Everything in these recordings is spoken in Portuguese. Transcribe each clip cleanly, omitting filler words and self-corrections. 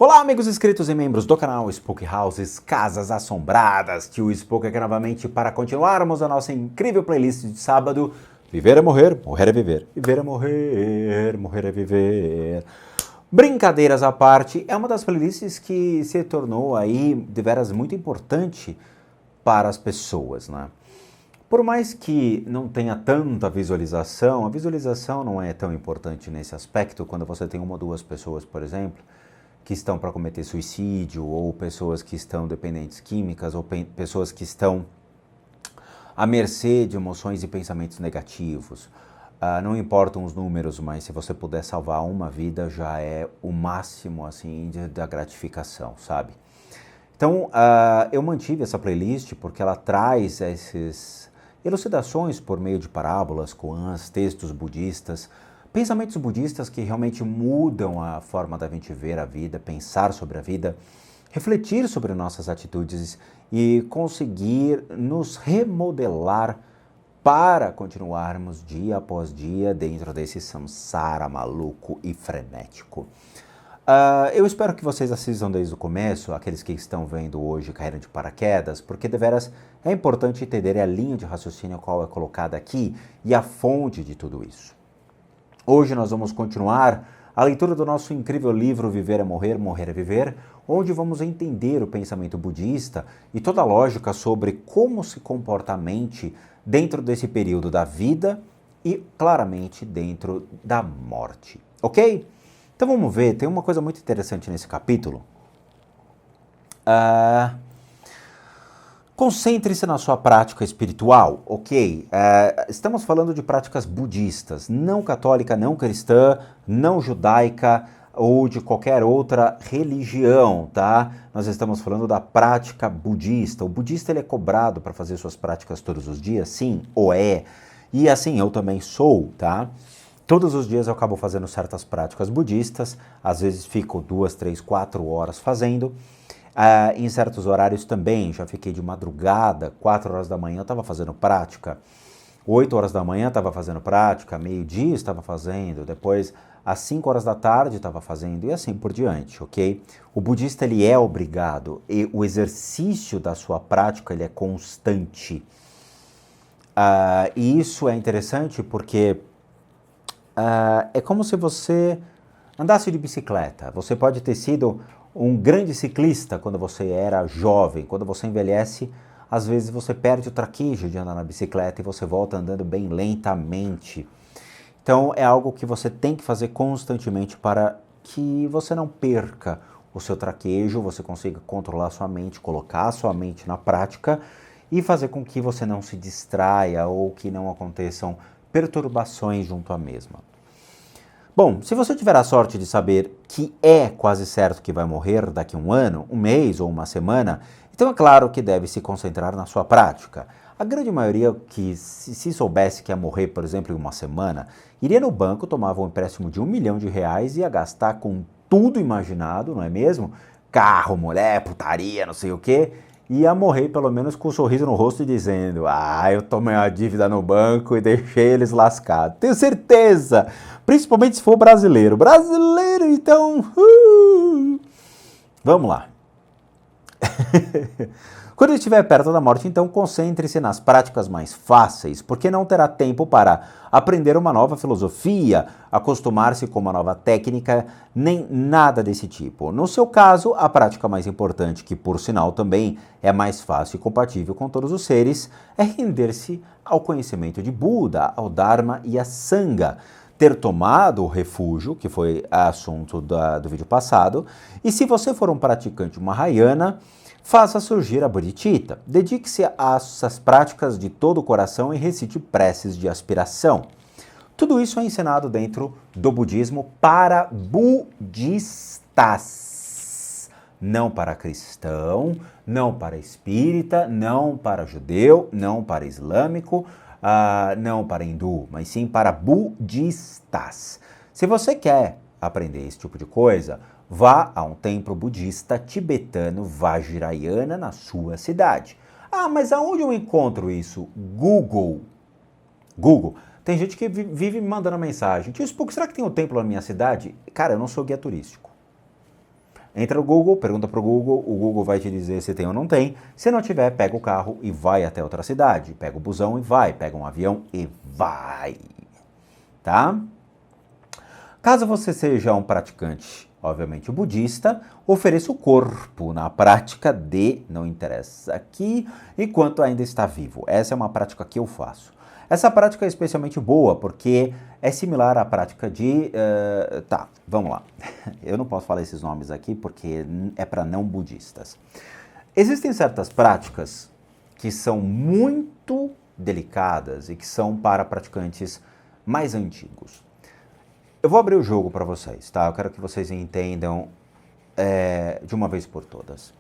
Olá, amigos inscritos e membros do canal Spook Houses, Casas Assombradas. Tio Spook aqui novamente para continuarmos a nossa incrível playlist de sábado. Viver é morrer, morrer é viver. Viver é morrer, morrer é viver. Brincadeiras à parte, é uma das playlists que se tornou aí de veras muito importante para as pessoas, né? Por mais que não tenha tanta visualização, a visualização não é tão importante nesse aspecto quando você tem uma ou duas pessoas, por exemplo, que estão para cometer suicídio, ou pessoas que estão dependentes químicas, ou pessoas que estão à mercê de emoções e pensamentos negativos. Não importam os números, mas se você puder salvar uma vida, já é o máximo assim da gratificação, sabe? Então, eu mantive essa playlist porque ela traz essas elucidações por meio de parábolas, koans, textos budistas, pensamentos budistas que realmente mudam a forma da gente ver a vida, pensar sobre a vida, refletir sobre nossas atitudes e conseguir nos remodelar para continuarmos dia após dia dentro desse samsara maluco e frenético. Eu espero que vocês assistam desde o começo, aqueles que estão vendo hoje caíram de paraquedas, porque deveras é importante entender a linha de raciocínio qual é colocada aqui e a fonte de tudo isso. Hoje nós vamos continuar a leitura do nosso incrível livro Viver é Morrer, Morrer é Viver, onde vamos entender o pensamento budista e toda a lógica sobre como se comporta a mente dentro desse período da vida e, claramente, dentro da morte. Ok? Então vamos ver, tem uma coisa muito interessante nesse capítulo. Concentre-se na sua prática espiritual, ok? Estamos falando de práticas budistas, não católica, não cristã, não judaica ou de qualquer outra religião, tá? Nós estamos falando da prática budista. O budista ele é cobrado para fazer suas práticas todos os dias? Sim, ou é. E assim, eu também sou, tá? Todos os dias eu acabo fazendo certas práticas budistas, às vezes fico 2, 3, 4 horas fazendo. Em certos horários também, já fiquei de madrugada, 4 horas da manhã eu estava fazendo prática, 8 horas da manhã estava fazendo prática, meio-dia estava fazendo, depois às 5 horas da tarde estava fazendo e assim por diante, ok? O budista ele é obrigado e o exercício da sua prática ele é constante. E isso é interessante porque é como se você andasse de bicicleta. Você pode ter sido um grande ciclista quando você era jovem. Quando você envelhece, às vezes você perde o traquejo de andar na bicicleta e você volta andando bem lentamente. Então é algo que você tem que fazer constantemente para que você não perca o seu traquejo, você consiga controlar sua mente, colocar a sua mente na prática e fazer com que você não se distraia ou que não aconteçam perturbações junto à mesma. Bom, se você tiver a sorte de saber que é quase certo que vai morrer daqui a um ano, um mês ou uma semana, então é claro que deve se concentrar na sua prática. A grande maioria que, se soubesse que ia morrer, por exemplo, em uma semana, iria no banco, tomava um empréstimo de R$1 milhão e ia gastar com tudo imaginado, não é mesmo? Carro, mulher, putaria, não sei o quê. Ia morrer pelo menos com um sorriso no rosto e dizendo: eu tomei uma dívida no banco e deixei eles lascados. Tenho certeza! Principalmente se for brasileiro. Brasileiro, então... Vamos lá. Quando estiver perto da morte, então concentre-se nas práticas mais fáceis, porque não terá tempo para aprender uma nova filosofia, acostumar-se com uma nova técnica, nem nada desse tipo. No seu caso, a prática mais importante, que por sinal também é mais fácil e compatível com todos os seres, é render-se ao conhecimento de Buda, ao Dharma e à Sangha. Ter tomado o refúgio, que foi assunto do vídeo passado, e se você for um praticante Mahayana, faça surgir a bodhicitta. Dedique-se a essas práticas de todo o coração e recite preces de aspiração. Tudo isso é ensinado dentro do budismo para budistas. Não para cristão, não para espírita, não para judeu, não para islâmico, não para hindu, mas sim para budistas. Se você quer aprender esse tipo de coisa, vá a um templo budista tibetano Vajrayana na sua cidade. Mas aonde eu encontro isso? Google. Tem gente que vive me mandando mensagem. Tio Spook, será que tem um templo na minha cidade? Cara, eu não sou guia turístico. Entra no Google, pergunta para o Google vai te dizer se tem ou não tem. Se não tiver, pega o carro e vai até outra cidade. Pega o busão e vai, pega um avião e vai. Tá? Caso você seja um praticante, obviamente budista, ofereça o corpo na prática de, não interessa aqui, enquanto ainda está vivo. Essa é uma prática que eu faço. Essa prática é especialmente boa porque é similar à prática de... tá, vamos lá. Eu não posso falar esses nomes aqui porque é para não budistas. Existem certas práticas que são muito delicadas e que são para praticantes mais antigos. Eu vou abrir o jogo para vocês, tá? Eu quero que vocês entendam de uma vez por todas.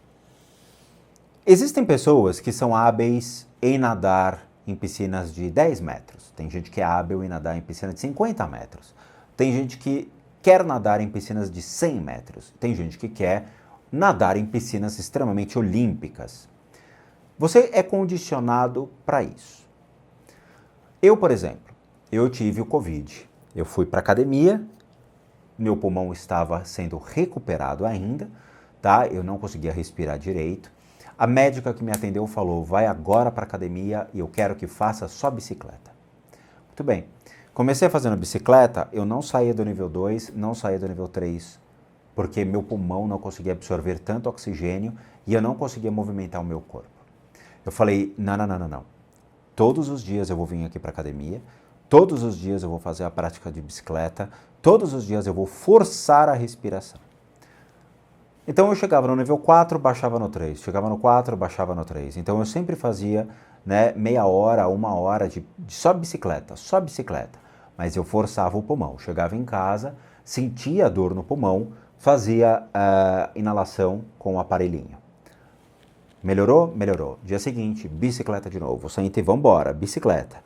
Existem pessoas que são hábeis em nadar em piscinas de 10 metros. Tem gente que é hábil em nadar em piscina de 50 metros. Tem gente que quer nadar em piscinas de 100 metros. Tem gente que quer nadar em piscinas extremamente olímpicas. Você é condicionado para isso. Eu, por exemplo, eu tive o Covid. Eu fui para a academia, meu pulmão estava sendo recuperado ainda, tá? Eu não conseguia respirar direito. A médica que me atendeu falou, vai agora para a academia e eu quero que faça só bicicleta. Muito bem. Comecei fazendo bicicleta, eu não saía do nível 2, não saía do nível 3, porque meu pulmão não conseguia absorver tanto oxigênio e eu não conseguia movimentar o meu corpo. Eu falei, não. Todos os dias eu vou vir aqui para a academia, todos os dias eu vou fazer a prática de bicicleta, todos os dias eu vou forçar a respiração. Então eu chegava no nível 4, baixava no 3, chegava no 4, baixava no 3. Então eu sempre fazia meia hora, uma hora de só bicicleta. Mas eu forçava o pulmão. Chegava em casa, sentia dor no pulmão, fazia inalação com o aparelhinho. Melhorou? Melhorou. Dia seguinte, bicicleta de novo. Senta e vambora, bicicleta.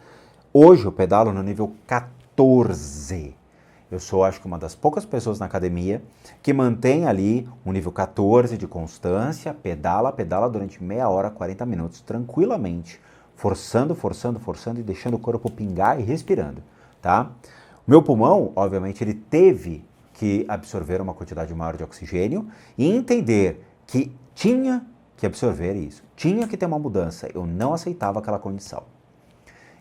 Hoje eu pedalo no nível 14. Eu sou, acho que, uma das poucas pessoas na academia que mantém ali um nível 14 de constância, pedala durante meia hora, 40 minutos, tranquilamente, forçando e deixando o corpo pingar e respirando, tá? O meu pulmão, obviamente, ele teve que absorver uma quantidade maior de oxigênio e entender que tinha que absorver isso, tinha que ter uma mudança, eu não aceitava aquela condição.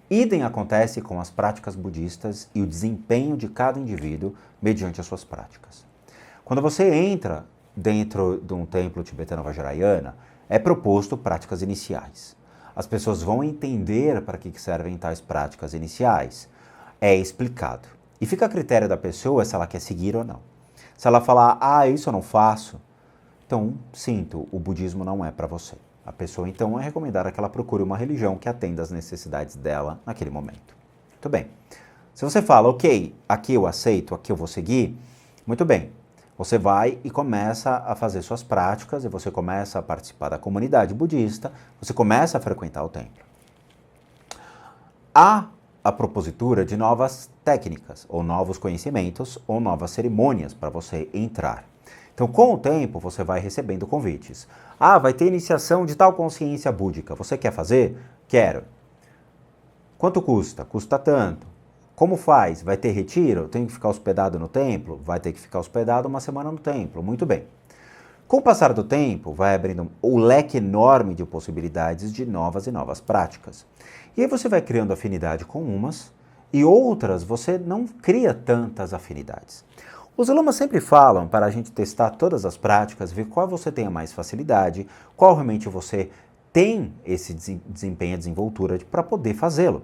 Idem acontece com as práticas budistas e o desempenho de cada indivíduo mediante as suas práticas. Quando você entra dentro de um templo tibetano vajrayana, é proposto práticas iniciais. As pessoas vão entender para que servem tais práticas iniciais. É explicado. E fica a critério da pessoa se ela quer seguir ou não. Se ela falar, isso eu não faço, então, sinto, o budismo não é para você. A pessoa, então, é recomendada que ela procure uma religião que atenda às necessidades dela naquele momento. Muito bem. Se você fala, ok, aqui eu aceito, aqui eu vou seguir, muito bem. Você vai e começa a fazer suas práticas, e você começa a participar da comunidade budista, você começa a frequentar o templo. Há a propositura de novas técnicas, ou novos conhecimentos, ou novas cerimônias para você entrar. Então, com o tempo, você vai recebendo convites. Vai ter iniciação de tal consciência búdica. Você quer fazer? Quero. Quanto custa? Custa tanto. Como faz? Vai ter retiro? Tem que ficar hospedado no templo? Vai ter que ficar hospedado uma semana no templo. Muito bem. Com o passar do tempo, vai abrindo o leque enorme de possibilidades de novas e novas práticas. E aí você vai criando afinidade com umas e outras você não cria tantas afinidades. Os lamas sempre falam para a gente testar todas as práticas, ver qual você tem a mais facilidade, qual realmente você tem esse desempenho, a desenvoltura para poder fazê-lo.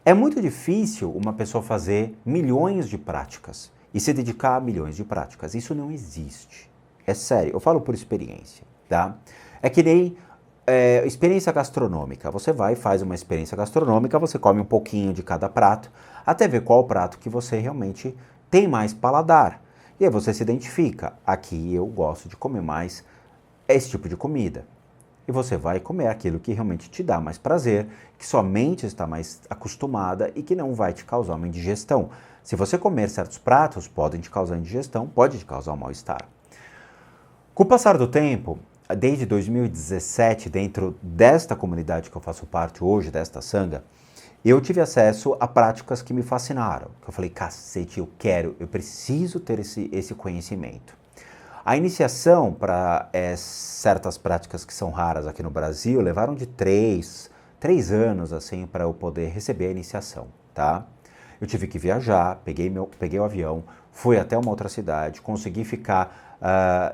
É muito difícil uma pessoa fazer milhões de práticas e se dedicar a milhões de práticas. Isso não existe. É sério, eu falo por experiência, tá? É que nem experiência gastronômica. Você vai e faz uma experiência gastronômica, você come um pouquinho de cada prato, até ver qual prato que você realmente tem mais paladar. E aí você se identifica. Aqui eu gosto de comer mais esse tipo de comida. E você vai comer aquilo que realmente te dá mais prazer, que sua mente está mais acostumada e que não vai te causar uma indigestão. Se você comer certos pratos, podem te causar indigestão, pode te causar um mal-estar. Com o passar do tempo, desde 2017, dentro desta comunidade que eu faço parte hoje, desta Sangha, eu tive acesso a práticas que me fascinaram. Eu falei, cacete, eu preciso ter esse conhecimento. A iniciação para certas práticas que são raras aqui no Brasil levaram de 3 anos assim para eu poder receber a iniciação, tá? Eu tive que viajar, peguei o avião, fui até uma outra cidade, consegui ficar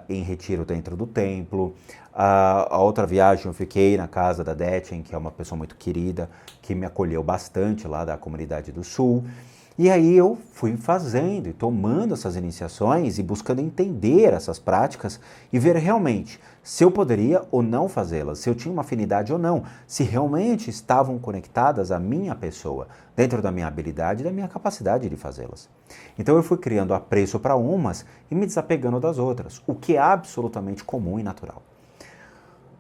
em retiro dentro do templo. A outra viagem eu fiquei na casa da Dechen, que é uma pessoa muito querida, que me acolheu bastante lá da comunidade do Sul. E aí eu fui fazendo e tomando essas iniciações e buscando entender essas práticas e ver realmente se eu poderia ou não fazê-las, se eu tinha uma afinidade ou não, se realmente estavam conectadas à minha pessoa, dentro da minha habilidade e da minha capacidade de fazê-las. Então eu fui criando apreço para umas e me desapegando das outras, o que é absolutamente comum e natural.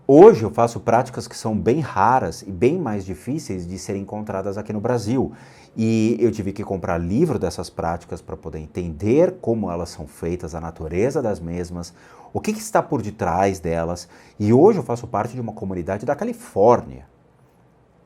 Hoje eu faço práticas que são bem raras e bem mais difíceis de serem encontradas aqui no Brasil. E eu tive que comprar livro dessas práticas para poder entender como elas são feitas, a natureza das mesmas, o que está por detrás delas. E hoje eu faço parte de uma comunidade da Califórnia,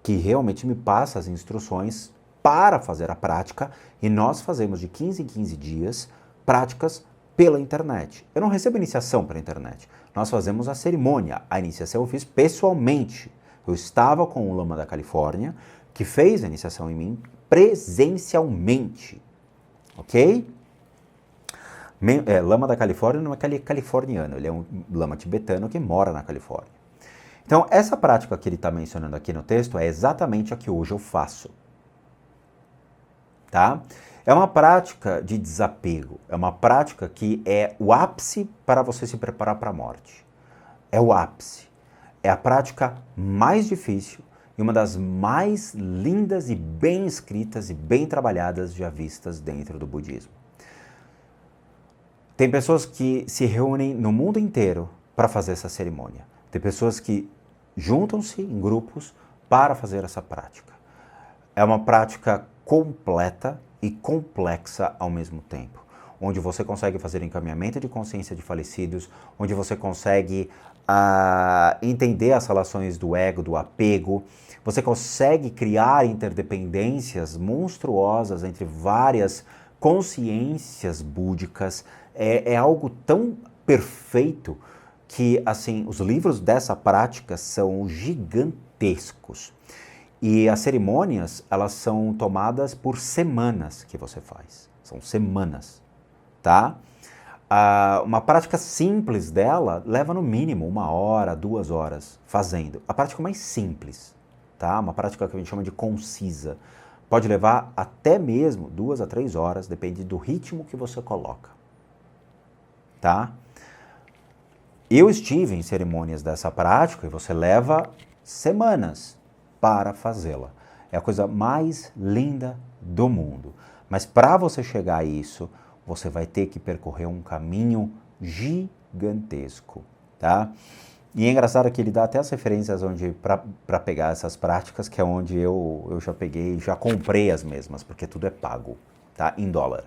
que realmente me passa as instruções para fazer a prática. E nós fazemos de 15 em 15 dias práticas pela internet. Eu não recebo iniciação pela internet. Nós fazemos a cerimônia. A iniciação eu fiz pessoalmente. Eu estava com o Lama da Califórnia, que fez a iniciação em mim presencialmente. Ok? Lama da Califórnia não é californiano, ele é um lama tibetano que mora na Califórnia. Então, essa prática que ele está mencionando aqui no texto é exatamente a que hoje eu faço. Tá? É uma prática de desapego, é uma prática que é o ápice para você se preparar para a morte. É o ápice. É a prática mais difícil e uma das mais lindas e bem escritas e bem trabalhadas já vistas dentro do budismo. Tem pessoas que se reúnem no mundo inteiro para fazer essa cerimônia. Tem pessoas que juntam-se em grupos para fazer essa prática. É uma prática completa e complexa ao mesmo tempo, onde você consegue fazer encaminhamento de consciência de falecidos, onde você consegue entender as relações do ego, do apego, você consegue criar interdependências monstruosas entre várias consciências búdicas. É algo tão perfeito que, assim, os livros dessa prática são gigantescos. E as cerimônias, elas são tomadas por semanas que você faz. São semanas, tá? Uma prática simples dela leva no mínimo 1 hora, 2 horas fazendo. A prática mais simples, tá? Uma prática que a gente chama de concisa. Pode levar até mesmo 2 a 3 horas, depende do ritmo que você coloca, tá? Eu estive em cerimônias dessa prática e você leva semanas para fazê-la. É a coisa mais linda do mundo. Mas para você chegar a isso, você vai ter que percorrer um caminho gigantesco, tá? E é engraçado que ele dá até as referências onde para pegar essas práticas, que é onde eu já peguei, já comprei as mesmas, porque tudo é pago, tá? Em dólar.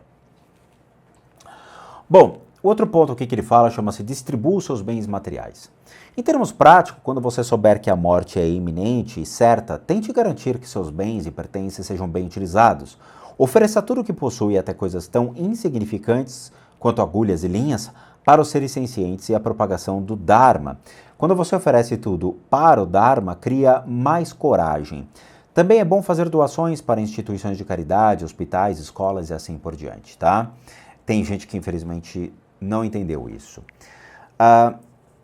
Bom, outro ponto aqui que ele fala chama-se distribua os seus bens materiais. Em termos práticos, quando você souber que a morte é iminente e certa, tente garantir que seus bens e pertences sejam bem utilizados. Ofereça tudo o que possui, até coisas tão insignificantes quanto agulhas e linhas, para os seres sencientes e a propagação do Dharma. Quando você oferece tudo para o Dharma, cria mais coragem. Também é bom fazer doações para instituições de caridade, hospitais, escolas e assim por diante, tá? Tem gente que infelizmente não entendeu isso.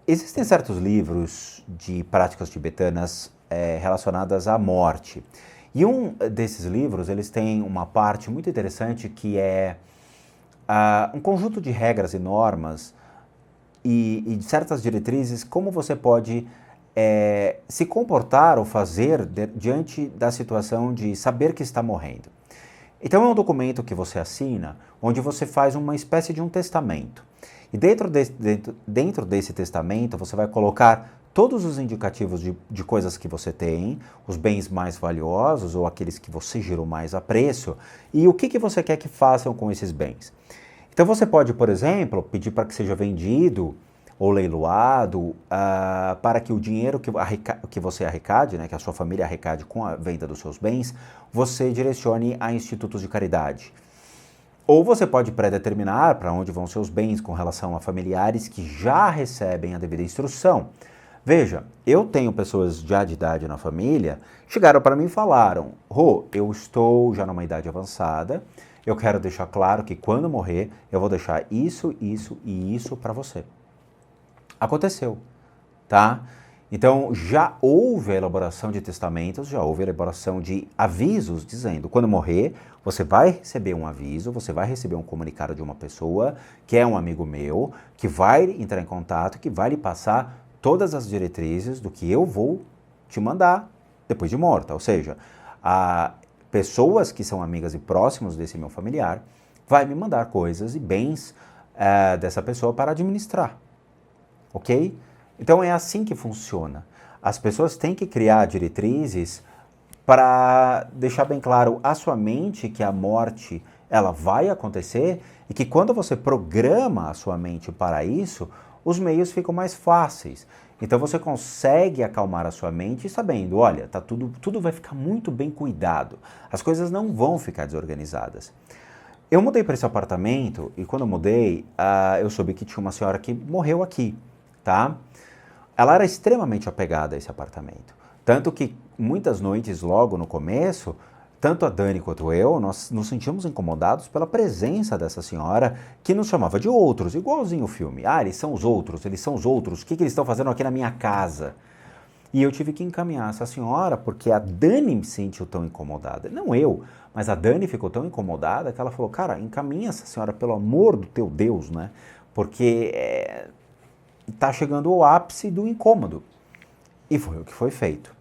Existem certos livros de práticas tibetanas relacionadas à morte. E um desses livros, eles têm uma parte muito interessante que é um conjunto de regras e normas e de certas diretrizes, como você pode se comportar ou fazer diante da situação de saber que está morrendo. Então é um documento que você assina, onde você faz uma espécie de um testamento. E dentro desse testamento você vai colocar todos os indicativos de coisas que você tem, os bens mais valiosos ou aqueles que você gerou mais apreço, e o que você quer que façam com esses bens. Então você pode, por exemplo, pedir para que seja vendido ou leiloado para que o dinheiro que você arrecade, né, que a sua família arrecade com a venda dos seus bens, você direcione a institutos de caridade. Ou você pode predeterminar para onde vão seus bens com relação a familiares que já recebem a devida instrução. Veja, eu tenho pessoas já de idade na família, chegaram para mim e falaram: Rô, eu estou já numa idade avançada, eu quero deixar claro que quando morrer, eu vou deixar isso, isso e isso para você. Aconteceu, tá? Então, já houve a elaboração de testamentos, já houve a elaboração de avisos dizendo, quando morrer, você vai receber um aviso, você vai receber um comunicado de uma pessoa que é um amigo meu, que vai entrar em contato, que vai lhe passar todas as diretrizes do que eu vou te mandar depois de morta. Ou seja, pessoas que são amigas e próximos desse meu familiar vai me mandar coisas e bens dessa pessoa para administrar. Ok? Então é assim que funciona. As pessoas têm que criar diretrizes para deixar bem claro à sua mente que a morte ela vai acontecer e que quando você programa a sua mente para isso, os meios ficam mais fáceis. Então você consegue acalmar a sua mente sabendo, olha, tá tudo vai ficar muito bem cuidado. As coisas não vão ficar desorganizadas. Eu mudei para esse apartamento e quando eu mudei, eu soube que tinha uma senhora que morreu aqui, tá? Ela era extremamente apegada a esse apartamento. Tanto que muitas noites, logo no começo, tanto a Dani quanto eu, nós nos sentimos incomodados pela presença dessa senhora que nos chamava de outros, igualzinho o filme. Eles são os outros, o que eles estão fazendo aqui na minha casa? E eu tive que encaminhar essa senhora porque a Dani me sentiu tão incomodada. Não eu, mas a Dani ficou tão incomodada que ela falou, cara, encaminha essa senhora pelo amor do teu Deus, né? Porque está chegando ao ápice do incômodo. E foi o que foi feito.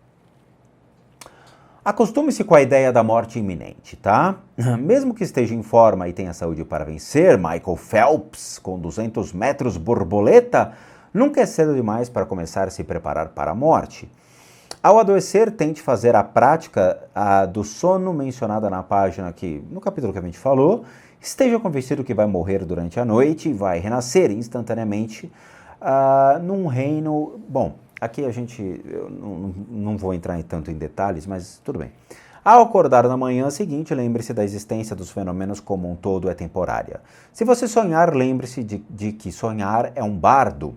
Acostume-se com a ideia da morte iminente, tá? Mesmo que esteja em forma e tenha saúde para vencer, Michael Phelps, com 200 metros borboleta, nunca é cedo demais para começar a se preparar para a morte. Ao adoecer, tente fazer a prática do sono mencionada na página no capítulo que a gente falou. Esteja convencido que vai morrer durante a noite e vai renascer instantaneamente num reino... Bom, aqui eu não vou entrar tanto em detalhes, mas tudo bem. Ao acordar na manhã seguinte, lembre-se da existência dos fenômenos como um todo é temporária. Se você sonhar, lembre-se de que sonhar é um bardo.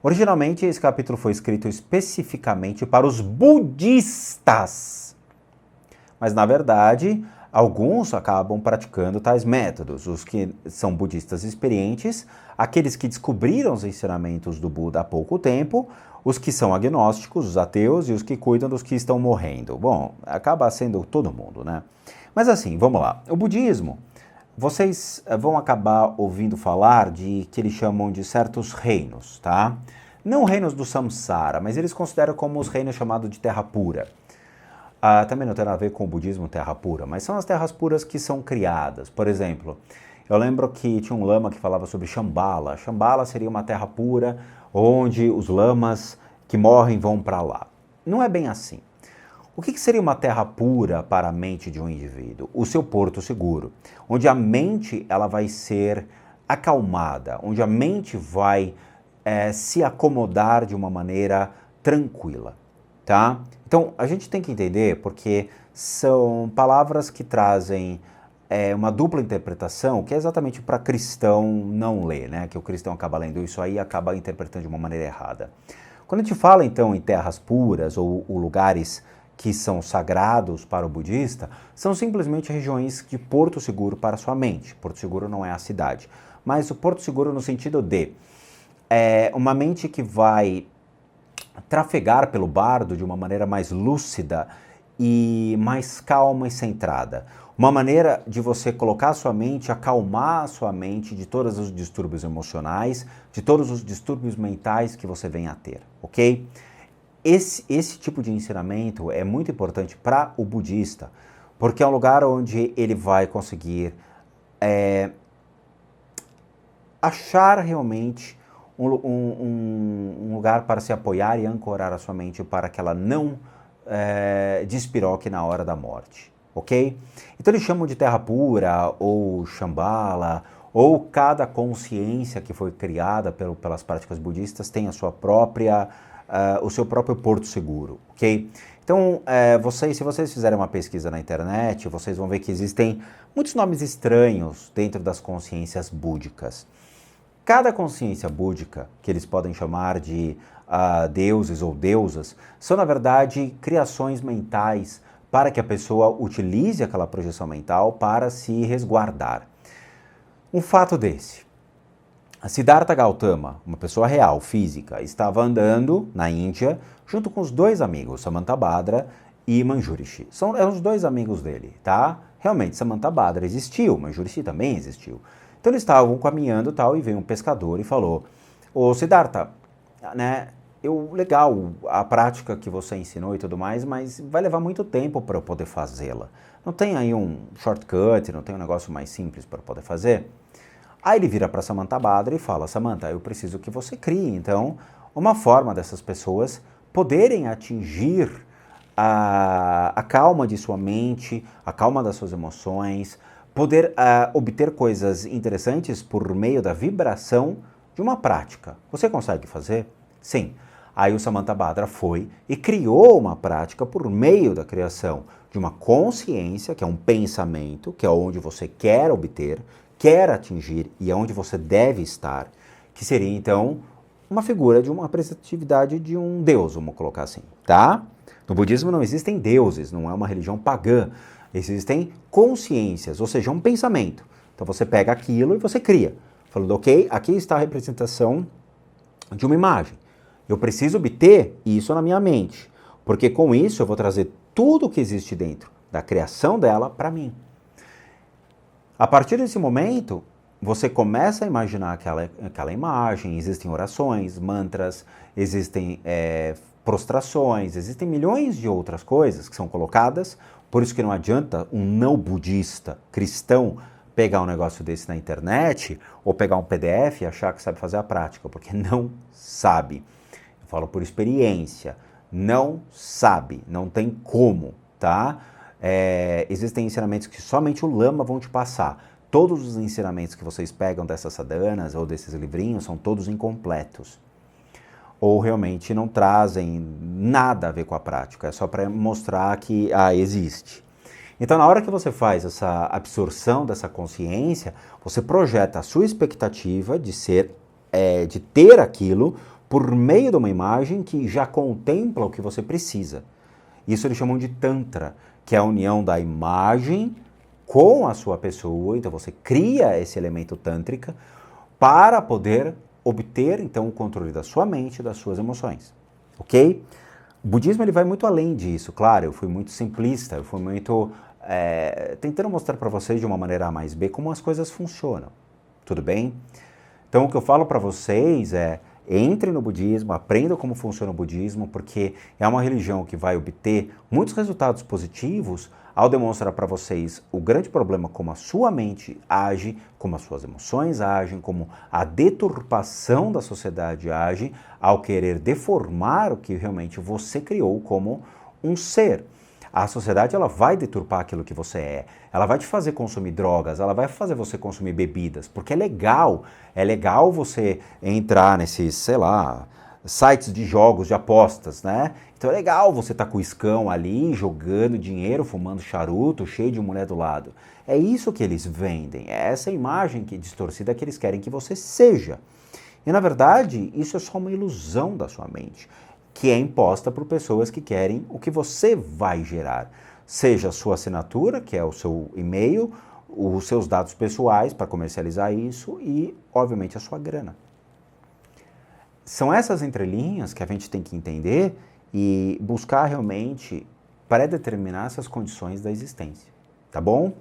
Originalmente, esse capítulo foi escrito especificamente para os budistas. Mas, na verdade, alguns acabam praticando tais métodos. Os que são budistas experientes, aqueles que descobriram os ensinamentos do Buda há pouco tempo, os que são agnósticos, os ateus e os que cuidam dos que estão morrendo. Bom, acaba sendo todo mundo, né? Mas assim, vamos lá. O budismo, vocês vão acabar ouvindo falar de que eles chamam de certos reinos, tá? Não reinos do samsara, mas eles consideram como os reinos chamados de terra pura. Também não tem nada a ver com o budismo terra pura, mas são as terras puras que são criadas. Por exemplo, eu lembro que tinha um lama que falava sobre Shambhala. Shambhala seria uma terra pura onde os lamas que morrem vão para lá. Não é bem assim. O que seria uma terra pura para a mente de um indivíduo? O seu porto seguro, onde a mente ela vai ser acalmada, onde a mente vai se acomodar de uma maneira tranquila, tá? Então, a gente tem que entender porque são palavras que trazem uma dupla interpretação, que é exatamente para cristão não ler, né? Que o cristão acaba lendo isso aí e acaba interpretando de uma maneira errada. Quando a gente fala, então, em terras puras ou lugares que são sagrados para o budista, são simplesmente regiões de porto seguro para a sua mente. Porto seguro não é a cidade, mas o porto seguro no sentido de uma mente que vai trafegar pelo bardo de uma maneira mais lúcida e mais calma e centrada. Uma maneira de você colocar a sua mente, acalmar a sua mente de todos os distúrbios emocionais, de todos os distúrbios mentais que você venha a ter, ok? Esse tipo de ensinamento é muito importante para o budista, porque é um lugar onde ele vai conseguir achar realmente um lugar para se apoiar e ancorar a sua mente para que ela não despiroque na hora da morte, ok? Então eles chamam de terra pura, ou Shambhala, ou cada consciência que foi criada pelas práticas budistas tem a sua própria o seu próprio porto seguro, ok? Então, se vocês fizerem uma pesquisa na internet, vocês vão ver que existem muitos nomes estranhos dentro das consciências búdicas. Cada consciência búdica, que eles podem chamar de deuses ou deusas, são, na verdade, criações mentais para que a pessoa utilize aquela projeção mental para se resguardar. Um fato desse. Siddhartha Gautama, uma pessoa real, física, estava andando na Índia junto com os dois amigos, Samantabhadra e Manjurishi. Eram os dois amigos dele, tá? Realmente, Samantabhadra existiu, Manjurishi também existiu. Então eles estavam caminhando tal, e veio um pescador e falou: ô Siddhartha, né, legal a prática que você ensinou e tudo mais, mas vai levar muito tempo para eu poder fazê-la. Não tem aí um shortcut, não tem um negócio mais simples para eu poder fazer? Aí ele vira para Samantabhadra e fala: Samanta, eu preciso que você crie, então, uma forma dessas pessoas poderem atingir a calma de sua mente, a calma das suas emoções, poder obter coisas interessantes por meio da vibração de uma prática. Você consegue fazer? Sim. Aí o Samantabhadra foi e criou uma prática por meio da criação de uma consciência, que é um pensamento, que é onde você quer obter, quer atingir e é onde você deve estar, que seria então uma figura de uma representatividade de um deus, vamos colocar assim, tá? No budismo não existem deuses, não é uma religião pagã, existem consciências, ou seja, um pensamento. Então você pega aquilo e você cria, falando: ok, aqui está a representação de uma imagem. Eu preciso obter isso na minha mente, porque com isso eu vou trazer tudo o que existe dentro da criação dela para mim. A partir desse momento, você começa a imaginar aquela imagem, existem orações, mantras, existem prostrações, existem milhões de outras coisas que são colocadas, por isso que não adianta um não budista, cristão, pegar um negócio desse na internet ou pegar um PDF e achar que sabe fazer a prática, porque não sabe. Eu falo por experiência, não sabe, não tem como, tá? Existem ensinamentos que somente o Lama vão te passar. Todos os ensinamentos que vocês pegam dessas sadhanas ou desses livrinhos são todos incompletos. Ou realmente não trazem nada a ver com a prática, é só para mostrar que existe. Então, na hora que você faz essa absorção dessa consciência, você projeta a sua expectativa de ter aquilo por meio de uma imagem que já contempla o que você precisa. Isso eles chamam de Tantra, que é a união da imagem com a sua pessoa. Então você cria esse elemento tântrica para poder obter então o controle da sua mente e das suas emoções, ok? O budismo ele vai muito além disso, claro, eu fui muito simplista, eu fui muito tentando mostrar para vocês de uma maneira A mais B como as coisas funcionam, tudo bem? Então o que eu falo para vocês entre no budismo, aprenda como funciona o budismo, porque é uma religião que vai obter muitos resultados positivos ao demonstrar para vocês o grande problema como a sua mente age, como as suas emoções agem, como a deturpação da sociedade age ao querer deformar o que realmente você criou como um ser. A sociedade ela vai deturpar aquilo que você ela vai te fazer consumir drogas, ela vai fazer você consumir bebidas, porque é legal você entrar nesses, sei lá, sites de jogos, de apostas, né? Então é legal você estar com o iscão ali, jogando dinheiro, fumando charuto, cheio de mulher do lado. É isso que eles vendem, é essa imagem distorcida que eles querem que você seja. E na verdade, isso é só uma ilusão da sua mente, que é imposta por pessoas que querem o que você vai gerar. Seja a sua assinatura, que é o seu e-mail, os seus dados pessoais para comercializar isso e, obviamente, a sua grana. São essas entrelinhas que a gente tem que entender e buscar realmente pré-determinar essas condições da existência, tá bom?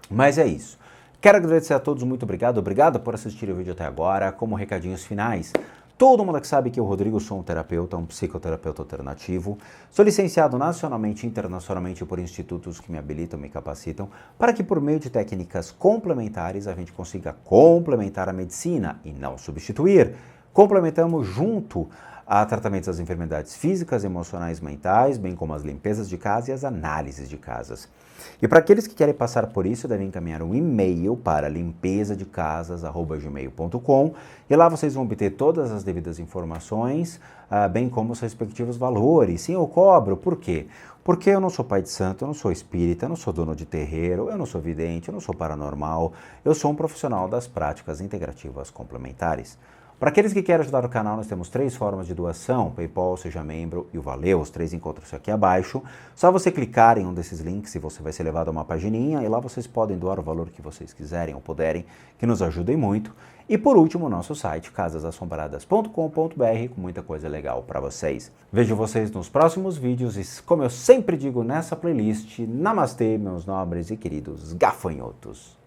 Mas é isso. Quero agradecer a todos, muito obrigado por assistir o vídeo até agora. Como recadinhos finais, todo mundo que sabe que eu, Rodrigo, sou um terapeuta, um psicoterapeuta alternativo. Sou licenciado nacionalmente e internacionalmente por institutos que me habilitam, me capacitam, para que por meio de técnicas complementares a gente consiga complementar a medicina e não substituir. Complementamos junto Há tratamentos das enfermidades físicas, emocionais, mentais, bem como as limpezas de casa e as análises de casas. E para aqueles que querem passar por isso, devem encaminhar um e-mail para limpesadecasas@gmail.com e lá vocês vão obter todas as devidas informações, bem como os respectivos valores. Sim, eu cobro. Por quê? Porque eu não sou pai de santo, eu não sou espírita, eu não sou dono de terreiro, eu não sou vidente, eu não sou paranormal, eu sou um profissional das práticas integrativas complementares. Para aqueles que querem ajudar o canal, nós temos 3 formas de doação: PayPal, Seja Membro e o Valeu. Os 3 encontram-se aqui abaixo. Só você clicar em um desses links e você vai ser levado a uma pagininha e lá vocês podem doar o valor que vocês quiserem ou puderem, que nos ajudem muito. E por último, o nosso site, casasassombradas.com.br, com muita coisa legal para vocês. Vejo vocês nos próximos vídeos e, como eu sempre digo nessa playlist, namastê, meus nobres e queridos gafanhotos.